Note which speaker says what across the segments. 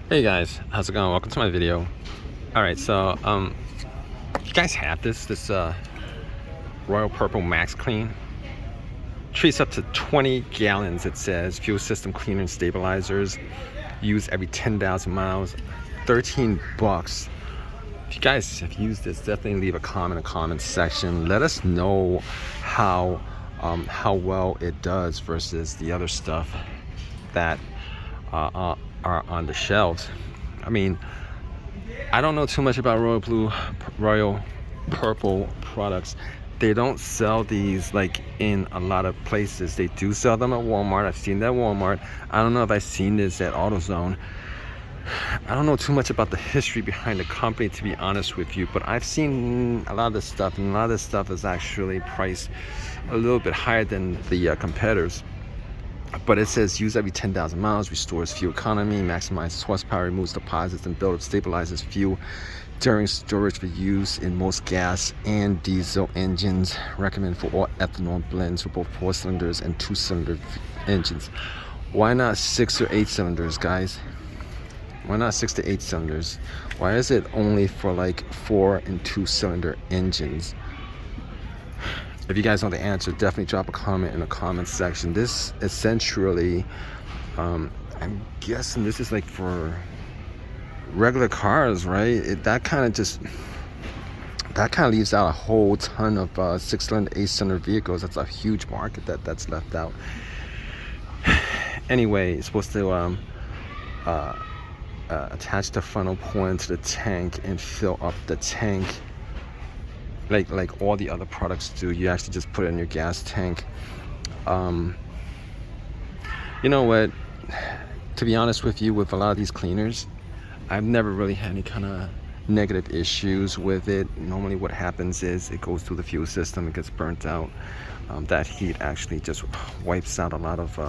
Speaker 1: Hey guys, how's it going? Welcome to my video. Alright, so you guys have this Royal Purple Max Clean. Treats up to 20 gallons, it says. Fuel system cleaner and stabilizers. Used every 10,000 miles. 13 bucks. If you guys have used this, definitely leave a comment in the comment section. Let us know how well it does versus the other stuff that are on the shelves. I mean, I don't know too much about Royal Purple products. They don't sell these like in a lot of places. They do sell them at Walmart. I've seen that at Walmart. I don't know if I've seen this at AutoZone. I don't know too much about the history behind the company, to be honest with you, but I've seen a lot of this stuff, and a lot of this stuff is actually priced a little bit higher than the competitors. But it says use every 10,000 miles, restores fuel economy, maximizes horsepower, removes deposits and buildup, stabilizes fuel during storage for use in most gas and diesel engines. Recommended for all ethanol blends for both 4 cylinders and 2-cylinder engines. Why not 6 or 8 cylinders, guys? Why not 6 to 8 cylinders? Why is it only for like 4 and 2-cylinder engines? If you guys know the answer, definitely drop a comment in the comment section. This essentially, I'm guessing this is like for regular cars, right? That kind of leaves out a whole ton of 6-cylinder, 8-cylinder vehicles. That's a huge market that's left out. Anyway, it's supposed to attach the funnel point to the tank and fill up the tank. Like all the other products do. You actually just put it in your gas tank. You know what, to be honest with you, with a lot of these cleaners, I've never really had any kind of negative issues with it. Normally what happens is it goes through the fuel system, it gets burnt out. That heat actually just wipes out a lot of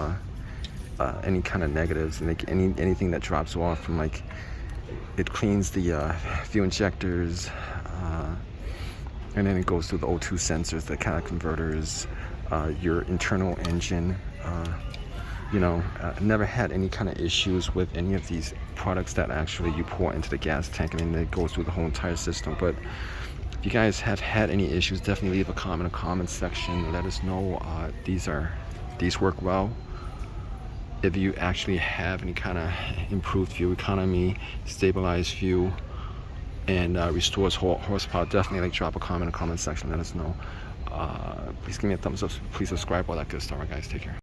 Speaker 1: any kind of negatives, and like anything that drops off from, like, it cleans the fuel injectors, and then it goes through the O2 sensors, the catalytic converters, your internal engine. Never had any kind of issues with any of these products that actually you pour into the gas tank, and then it goes through the whole entire system. But if you guys have had any issues, definitely leave a comment in the comment section. Let us know. These work well. If you actually have any kind of improved fuel economy, stabilized fuel, and restores horsepower, definitely drop a comment in the comment section. Let us know. Please give me a thumbs up. Please subscribe, all that good stuff. All right, guys, take care.